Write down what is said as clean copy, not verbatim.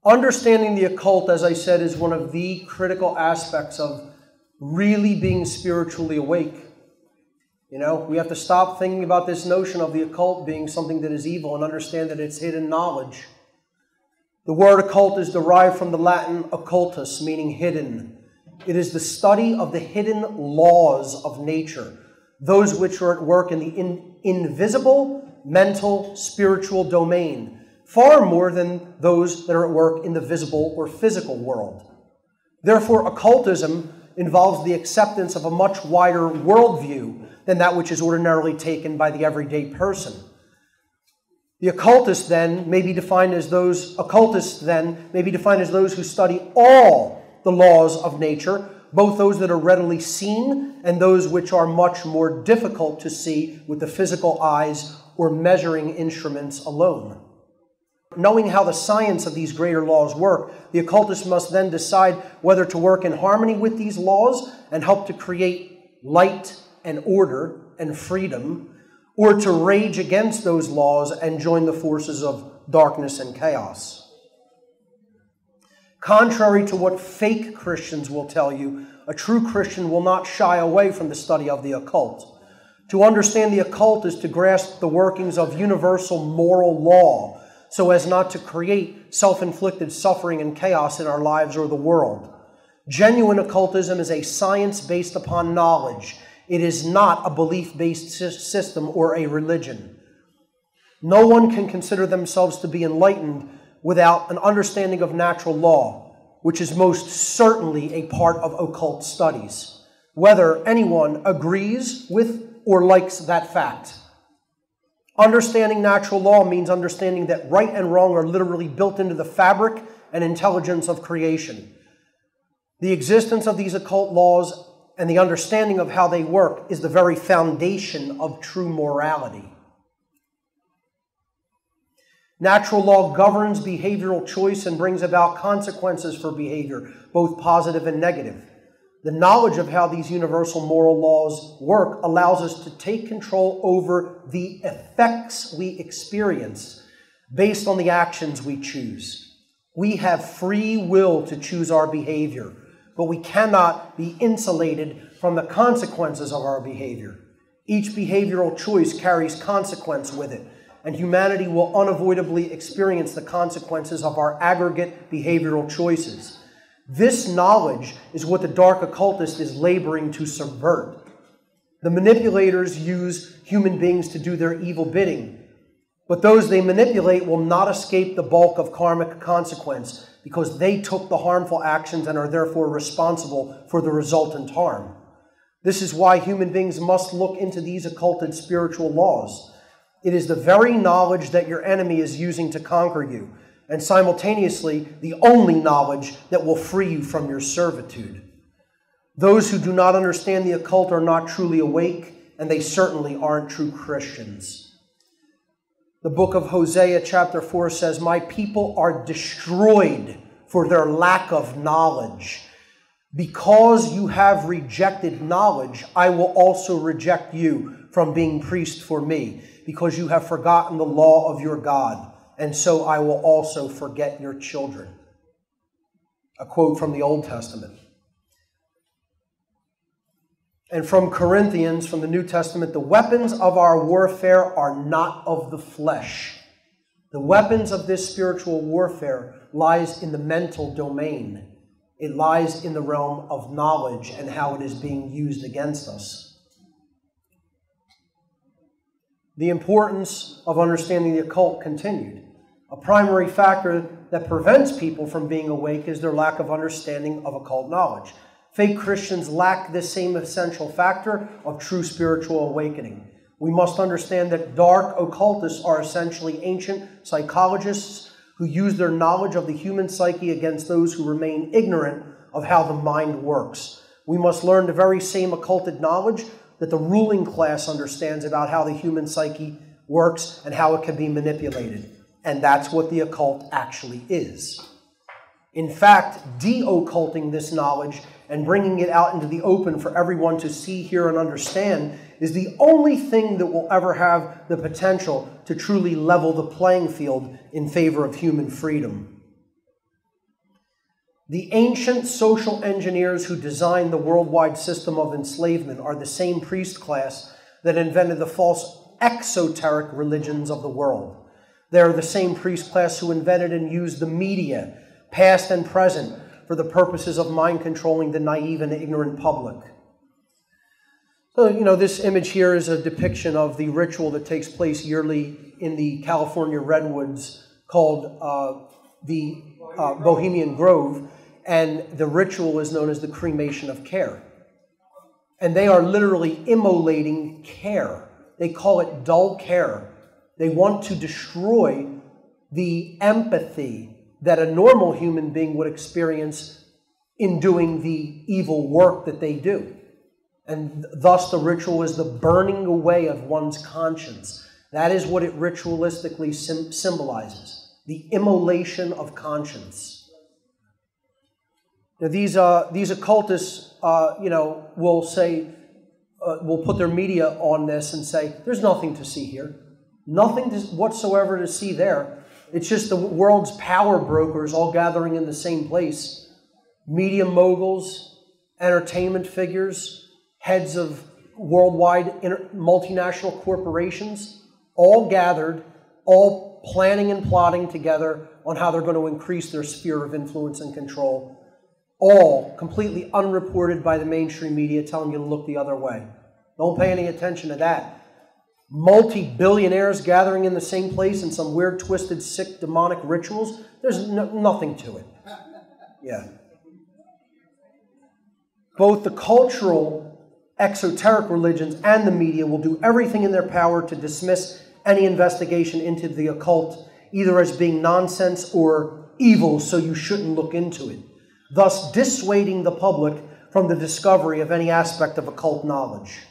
Understanding the occult, as I said, is one of the critical aspects of really being spiritually awake. You know, we have to stop thinking about this notion of the occult being something that is evil and understand that it's hidden knowledge. The word occult is derived from the Latin occultus, meaning hidden. It is the study of the hidden laws of nature, those which are at work in the invisible, mental, spiritual domain, far more than those that are at work in the visible or physical world. Therefore, occultism involves the acceptance of a much wider worldview than that which is ordinarily taken by the everyday person. The occultists then may be defined as those who study all the laws of nature, both those that are readily seen and those which are much more difficult to see with the physical eyes or measuring instruments alone. Knowing how the science of these greater laws work, the occultist must then decide whether to work in harmony with these laws and help to create light and order and freedom, or to rage against those laws and join the forces of darkness and chaos. Contrary to what fake Christians will tell you, a true Christian will not shy away from the study of the occult. To understand the occult is to grasp the workings of universal moral law, so as not to create self-inflicted suffering and chaos in our lives or the world. Genuine occultism is a science based upon knowledge. It is not a belief-based system or a religion. No one can consider themselves to be enlightened without an understanding of natural law, which is most certainly a part of occult studies, whether anyone agrees with or likes that fact. Understanding natural law means understanding that right and wrong are literally built into the fabric and intelligence of creation. The existence of these occult laws and the understanding of how they work is the very foundation of true morality. Natural law governs behavioral choice and brings about consequences for behavior, both positive and negative. The knowledge of how these universal moral laws work allows us to take control over the effects we experience based on the actions we choose. We have free will to choose our behavior, but we cannot be insulated from the consequences of our behavior. Each behavioral choice carries consequence with it, and humanity will unavoidably experience the consequences of our aggregate behavioral choices. This knowledge is what the dark occultist is laboring to subvert. The manipulators use human beings to do their evil bidding, but those they manipulate will not escape the bulk of karmic consequence because they took the harmful actions and are therefore responsible for the resultant harm. This is why human beings must look into these occulted spiritual laws. It is the very knowledge that your enemy is using to conquer you, and simultaneously the only knowledge that will free you from your servitude. Those who do not understand the occult are not truly awake, and they certainly aren't true Christians. The book of Hosea chapter 4 says, "My people are destroyed for their lack of knowledge. Because you have rejected knowledge, I will also reject you from being priest for me, because you have forgotten the law of your God. And so I will also forget your children." A quote from the Old Testament. And from Corinthians, from the New Testament, "The weapons of our warfare are not of the flesh." The weapons of this spiritual warfare lies in the mental domain. It lies in the realm of knowledge and how it is being used against us. The importance of understanding the occult continued. A primary factor that prevents people from being awake is their lack of understanding of occult knowledge. Fake Christians lack this same essential factor of true spiritual awakening. We must understand that dark occultists are essentially ancient psychologists who use their knowledge of the human psyche against those who remain ignorant of how the mind works. We must learn the very same occulted knowledge that the ruling class understands about how the human psyche works and how it can be manipulated. And that's what the occult actually is. In fact, de-occulting this knowledge and bringing it out into the open for everyone to see, hear, and understand is the only thing that will ever have the potential to truly level the playing field in favor of human freedom. The ancient social engineers who designed the worldwide system of enslavement are the same priest class that invented the false exoteric religions of the world. They are the same priest class who invented and used the media, past and present, for the purposes of mind controlling the naive and ignorant public. So, this image here is a depiction of the ritual that takes place yearly in the California redwoods called the Bohemian Grove, and the ritual is known as the cremation of care. And they are literally immolating care. They call it dull care. They want to destroy the empathy that a normal human being would experience in doing the evil work that they do. And thus the ritual is the burning away of one's conscience. That is what it ritualistically symbolizes, the immolation of conscience. Now, these occultists, will say, will put their media on this and say, there's nothing to see here. Nothing whatsoever to see there. It's just the world's power brokers all gathering in the same place. Media moguls, entertainment figures, heads of worldwide multinational corporations, all gathered, all planning and plotting together on how they're going to increase their sphere of influence and control. All completely unreported by the mainstream media, telling you to look the other way. Don't pay any attention to that. Multi-billionaires gathering in the same place in some weird, twisted, sick, demonic rituals. There's nothing to it. Yeah. Both the cultural, exoteric religions and the media will do everything in their power to dismiss any investigation into the occult, either as being nonsense or evil, so you shouldn't look into it, thus dissuading the public from the discovery of any aspect of occult knowledge.